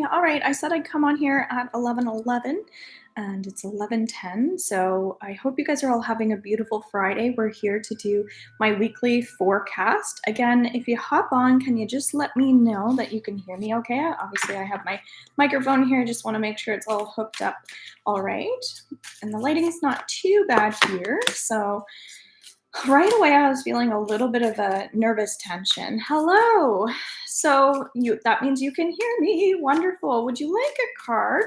Hi. All right. I said I'd come on here at 11:11 and it's 11:10. So I hope you guys are all having a beautiful Friday. We're here to do my weekly forecast. Again, if you hop on, can you just let me know that you can hear me okay? Obviously, I have my microphone here. Just want to make sure it's all hooked up all right. And the lighting's not too bad here. So right away, I was feeling a little bit of a nervous tension. Hello. So you that means you can hear me. Wonderful. Would you like a card?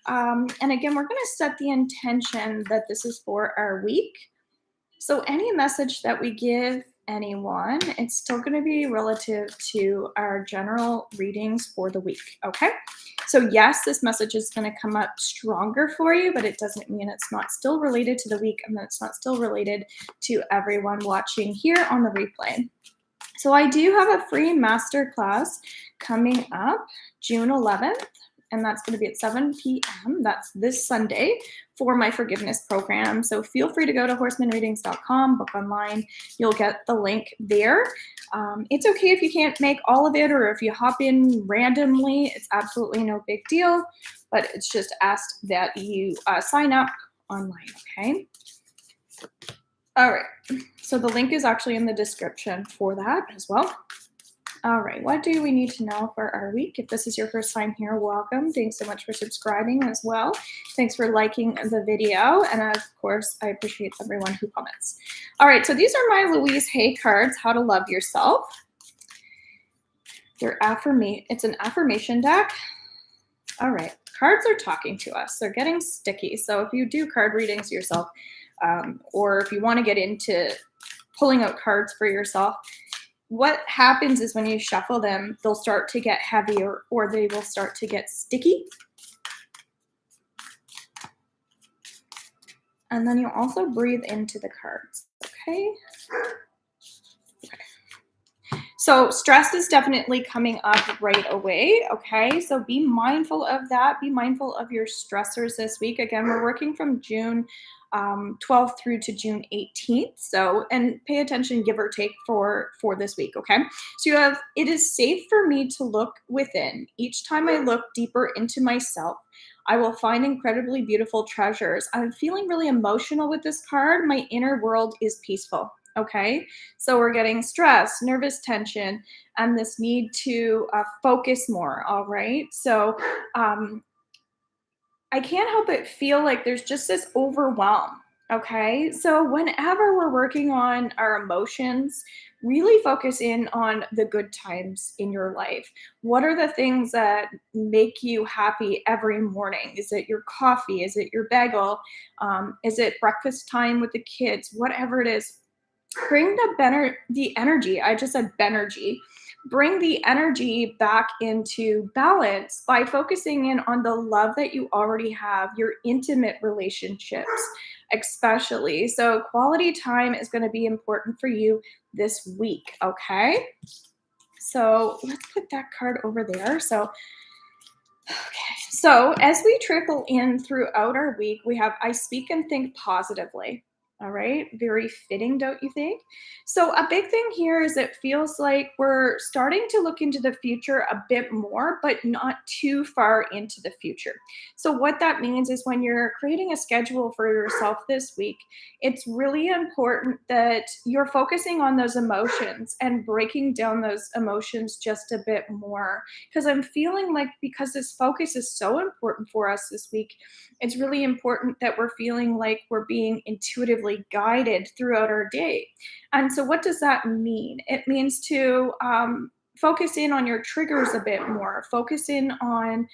And again, we're going to set the intention that this is for our week. So any message that we give anyone, it's still going to be relative to our general readings for the week. Okay. So yes, this message is going to come up stronger for you, but it doesn't mean it's not still related to the week and that it's not still related to everyone watching here on the replay. So I do have a free masterclass coming up June 11th, and that's going to be at 7 p.m. That's this Sunday for my forgiveness program. So feel free to go to horsemanreadings.com, book online. You'll get the link there. It's okay if you can't make all of it or if you hop in randomly. It's absolutely no big deal, but it's just asked that you sign up online, okay? All right, so the link is actually in the description for that as well. All right, what do we need to know for our week? If this is your first time here, welcome. Thanks so much for subscribing as well. Thanks for liking the video. And of course, I appreciate everyone who comments. All right, so these are my Louise Hay cards, How to Love Yourself. It's an affirmation deck. All right, cards are talking to us. They're getting sticky. So if you do card readings yourself, or if you want to get into pulling out cards for yourself, what happens is when you shuffle them, they'll start to get heavier or they will start to get sticky. And then you also breathe into the cards, okay? So stress is definitely coming up right away, okay? So be mindful of that. Be mindful of your stressors this week. Again, we're working from June 12th through to June 18th. So, and pay attention, give or take for this week, okay? So you have, it is safe for me to look within. Each time I look deeper into myself, I will find incredibly beautiful treasures. I'm feeling really emotional with this card. My inner world is peaceful. Okay, so we're getting stress, nervous tension, and this need to focus more. All right, so I can't help but feel like there's just this overwhelm. Okay, so whenever we're working on our emotions, really focus in on the good times in your life. What are the things that make you happy every morning? Is it your coffee? Is it your bagel? Is it breakfast time with the kids? Whatever it is, bring the energy. I just said benergy. Bring the energy back into balance by focusing in on the love that you already have, your intimate relationships, especially. So quality time is going to be important for you this week, okay? So let's put that card over there. So as we trickle in throughout our week, we have I speak and think positively. All right, very fitting, don't you think? So a big thing here is it feels like we're starting to look into the future a bit more, but not too far into the future. So what that means is when you're creating a schedule for yourself this week, it's really important that you're focusing on those emotions and breaking down those emotions just a bit more. Because I'm feeling like because this focus is so important for us this week, it's really important that we're feeling like we're being intuitively guided throughout our day. And so, what does that mean? It means to focus in on your triggers a bit more, focus in on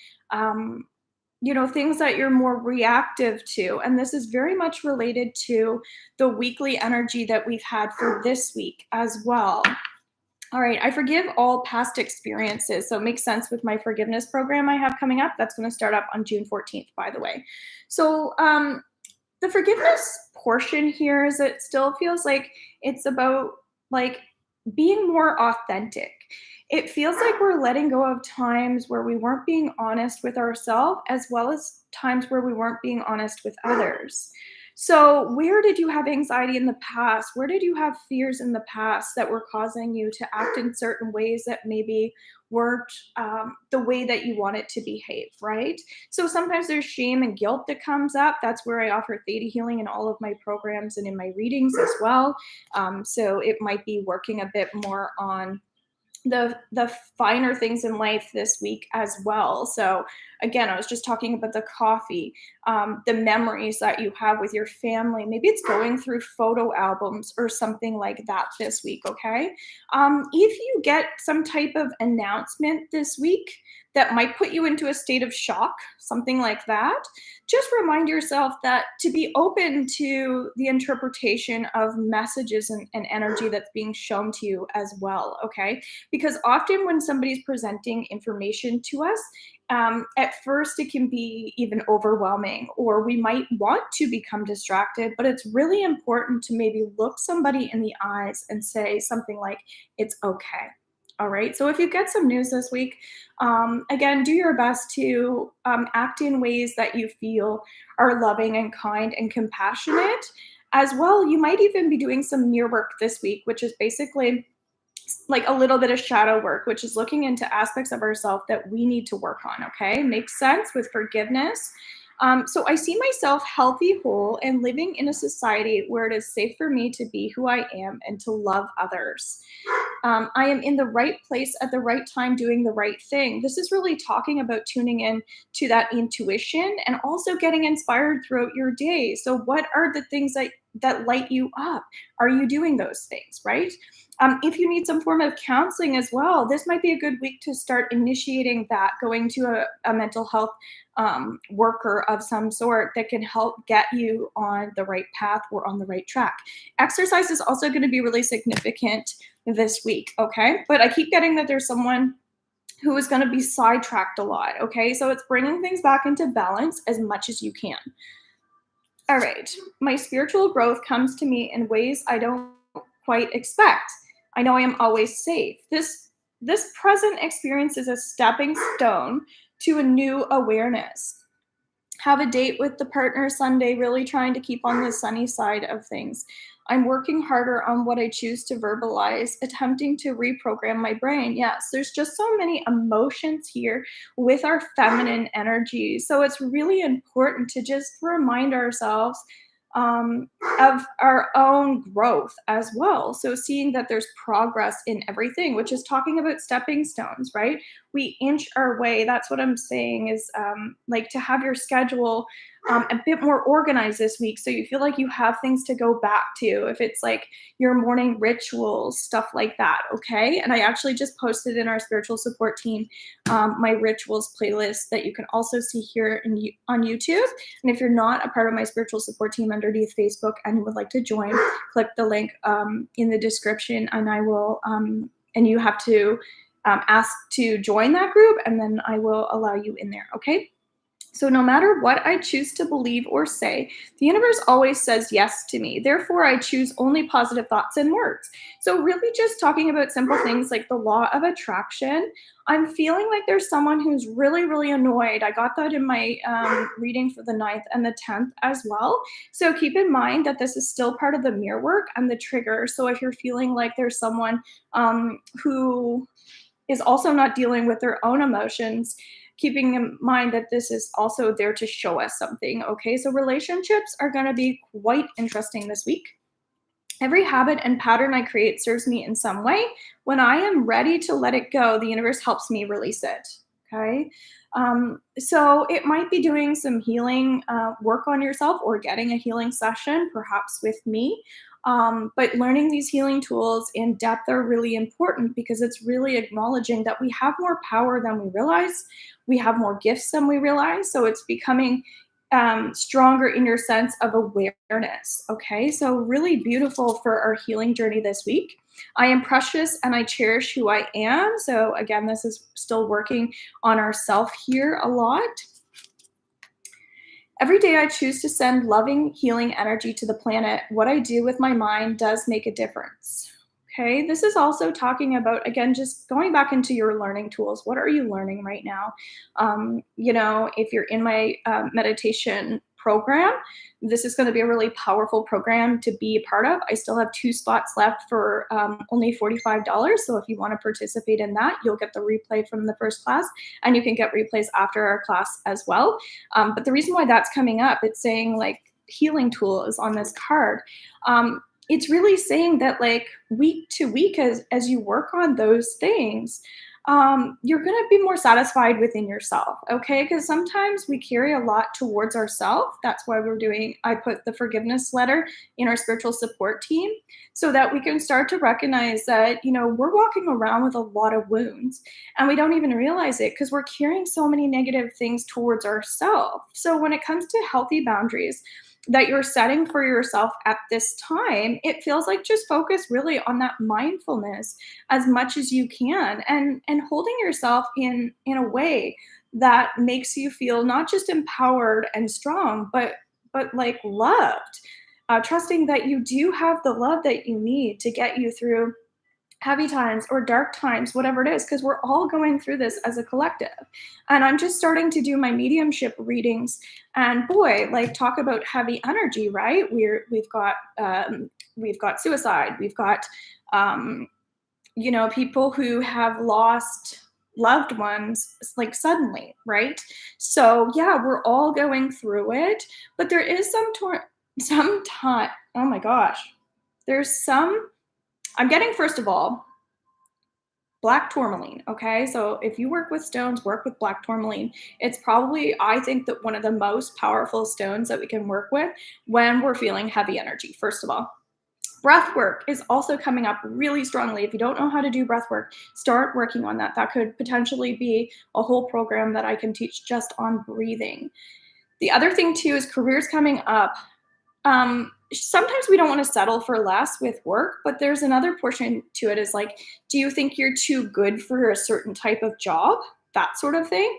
things that you're more reactive to. And this is very much related to the weekly energy that we've had for this week as well. All right, I forgive all past experiences. So it makes sense with my forgiveness program I have coming up. That's going to start up on June 14th, by the way. So the forgiveness portion here is it still feels like it's about like being more authentic. It feels like we're letting go of times where we weren't being honest with ourselves as well as times where we weren't being honest with others. So, where did you have anxiety in the past? Where did you have fears in the past that were causing you to act in certain ways that maybe weren't the way that you want it to behave, right? So, sometimes there's shame and guilt that comes up. That's where I offer theta healing in all of my programs and in my readings as well. So, it might be working a bit more on the finer things in life this week as well. So again, I was just talking about the coffee, the memories that you have with your family. Maybe it's going through photo albums or something like that this week. Okay, if you get some type of announcement this week that might put you into a state of shock, something like that, just remind yourself that to be open to the interpretation of messages and energy that's being shown to you as well. Okay, because often when somebody's presenting information to us, at first it can be even overwhelming, or we might want to become distracted, but it's really important to maybe look somebody in the eyes and say something like, it's okay. All right. So if you get some news this week, again, do your best to act in ways that you feel are loving and kind and compassionate. As well, you might even be doing some mirror work this week, which is basically like a little bit of shadow work, which is looking into aspects of ourselves that we need to work on. Okay, makes sense with forgiveness. So I see myself healthy, whole, and living in a society where it is safe for me to be who I am and to love others. I am in the right place at the right time doing the right thing. This is really talking about tuning in to that intuition and also getting inspired throughout your day. So what are the things that light you up? Are you doing those things, right? If you need some form of counseling as well, this might be a good week to start initiating that, going to a mental health worker of some sort that can help get you on the right path or on the right track. Exercise is also going to be really significant this week, okay? But I keep getting that there's someone who is going to be sidetracked a lot, okay? So it's bringing things back into balance as much as you can. All right. My spiritual growth comes to me in ways I don't quite expect. I know I am always safe. This present experience is a stepping stone to a new awareness. Have a date with the partner Sunday, really trying to keep on the sunny side of things. I'm working harder on what I choose to verbalize, attempting to reprogram my brain. Yes, there's just so many emotions here with our feminine energy. So it's really important to just remind ourselves of our own growth as well. So seeing that there's progress in everything, which is talking about stepping stones, right? We inch our way. That's what I'm saying is like to have your schedule a bit more organized this week so you feel like you have things to go back to. If it's like your morning rituals, stuff like that, okay? And I actually just posted in our spiritual support team my rituals playlist that you can also see here on YouTube. And if you're not a part of my spiritual support team underneath Facebook and you would like to join, click the link in the description, and I will, and you have to ask to join that group, and then I will allow you in there, okay? So, no matter what I choose to believe or say, the universe always says yes to me. Therefore, I choose only positive thoughts and words. So, really, just talking about simple things like the law of attraction. I'm feeling like there's someone who's really, really annoyed. I got that in my reading for the 9th and the 10th as well. So, keep in mind that this is still part of the mirror work and the trigger. So, if you're feeling like there's someone who is also not dealing with their own emotions, keeping in mind that this is also there to show us something. Okay, so relationships are going to be quite interesting this week. Every habit and pattern I create serves me in some way. When I am ready to let it go, the universe helps me release it. Okay. So it might be doing some healing work on yourself or getting a healing session, perhaps with me. But learning these healing tools in depth are really important because it's really acknowledging that we have more power than we realize. We have more gifts than we realize. So it's becoming stronger in your sense of awareness. Okay. So, really beautiful for our healing journey this week. I am precious and I cherish who I am. So, again, this is still working on ourself here a lot. Every day I choose to send loving, healing energy to the planet. What I do with my mind does make a difference. Okay, this is also talking about, again, just going back into your learning tools. What are you learning right now? If you're in my meditation program. This is going to be a really powerful program to be a part of. I still have 2 spots left for only $45. So if you want to participate in that, you'll get the replay from the first class, and you can get replays after our class as well. But the reason why that's coming up, it's saying like healing tool is on this card. It's really saying that like week to week, as you work on those things, you're going to be more satisfied within yourself. Okay. Because sometimes we carry a lot towards ourselves. That's why I put the forgiveness letter in our spiritual support team so that we can start to recognize that, we're walking around with a lot of wounds and we don't even realize it because we're carrying so many negative things towards ourselves. So when it comes to healthy boundaries that you're setting for yourself at this time, it feels like just focus really on that mindfulness as much as you can, and holding yourself in a way that makes you feel not just empowered and strong, but like loved, trusting that you do have the love that you need to get you through heavy times or dark times, whatever it is, because we're all going through this as a collective. And I'm just starting to do my mediumship readings, and boy, like talk about heavy energy, right? We've got suicide, we've got people who have lost loved ones like suddenly, right? So yeah, we're all going through it, but there is some time. Oh my gosh, there's some. I'm getting, first of all, black tourmaline. Okay. So if you work with stones, work with black tourmaline. It's probably, I think, that one of the most powerful stones that we can work with when we're feeling heavy energy, first of all. Breath work is also coming up really strongly. If you don't know how to do breath work, start working on that. That could potentially be a whole program that I can teach just on breathing. The other thing too is careers coming up. Sometimes we don't want to settle for less with work, but there's another portion to it, is like, do you think you're too good for a certain type of job? That sort of thing.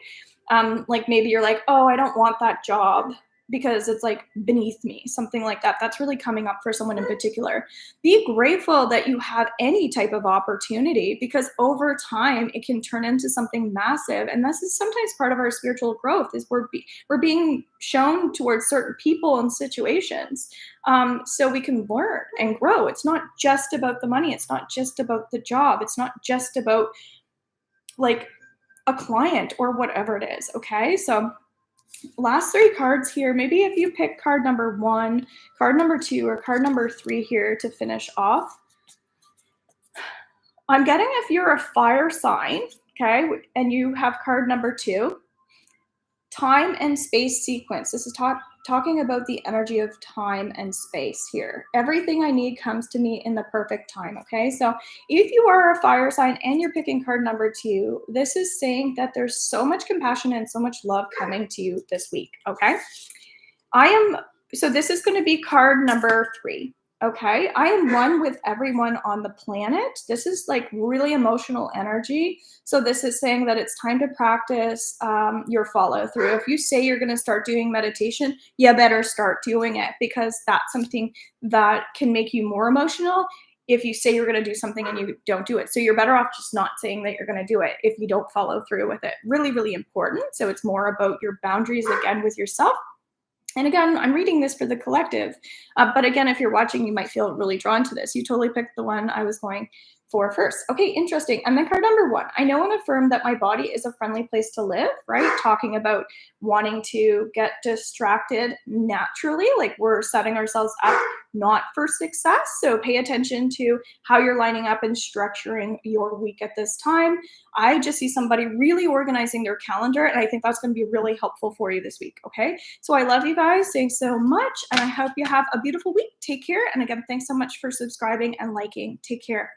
Like maybe you're like, oh, I don't want that job because it's like beneath me, something like that. That's really coming up for someone in particular. Be grateful that you have any type of opportunity, because over time it can turn into something massive. And this is sometimes part of our spiritual growth, is we're being shown towards certain people and situations, so we can learn and grow. It's not just about the money. It's not just about the job. It's not just about like a client or whatever it is. Okay. So last 3 cards here. Maybe if you pick card number 1, card number 2, or card number 3 here to finish off. I'm getting, if you're a fire sign, okay, and you have card number 2, time and space sequence. This is talking about the energy of time and space here. Everything I need comes to me in the perfect time, okay? So if you are a fire sign and you're picking card number 2, this is saying that there's so much compassion and so much love coming to you this week, okay? So this is going to be card number 3. Okay, I am one with everyone on the planet. This is like really emotional energy. So this is saying that it's time to practice your follow through. If you say you're going to start doing meditation, you better start doing it, because that's something that can make you more emotional if you say you're going to do something and you don't do it. So you're better off just not saying that you're going to do it if you don't follow through with it. Really, really important. So it's more about your boundaries, again, with yourself. And again, I'm reading this for the collective. But again, if you're watching, you might feel really drawn to this. You totally picked the one I was going for first. Okay, interesting. And then card number 1. I know and affirm that my body is a friendly place to live, right? Talking about wanting to get distracted naturally, like we're setting ourselves up not for success. So pay attention to how you're lining up and structuring your week at this time. I just see somebody really organizing their calendar, and I think that's going to be really helpful for you this week, okay? So I love you guys. Thanks so much, and I hope you have a beautiful week. Take care. And again, thanks so much for subscribing and liking. Take care.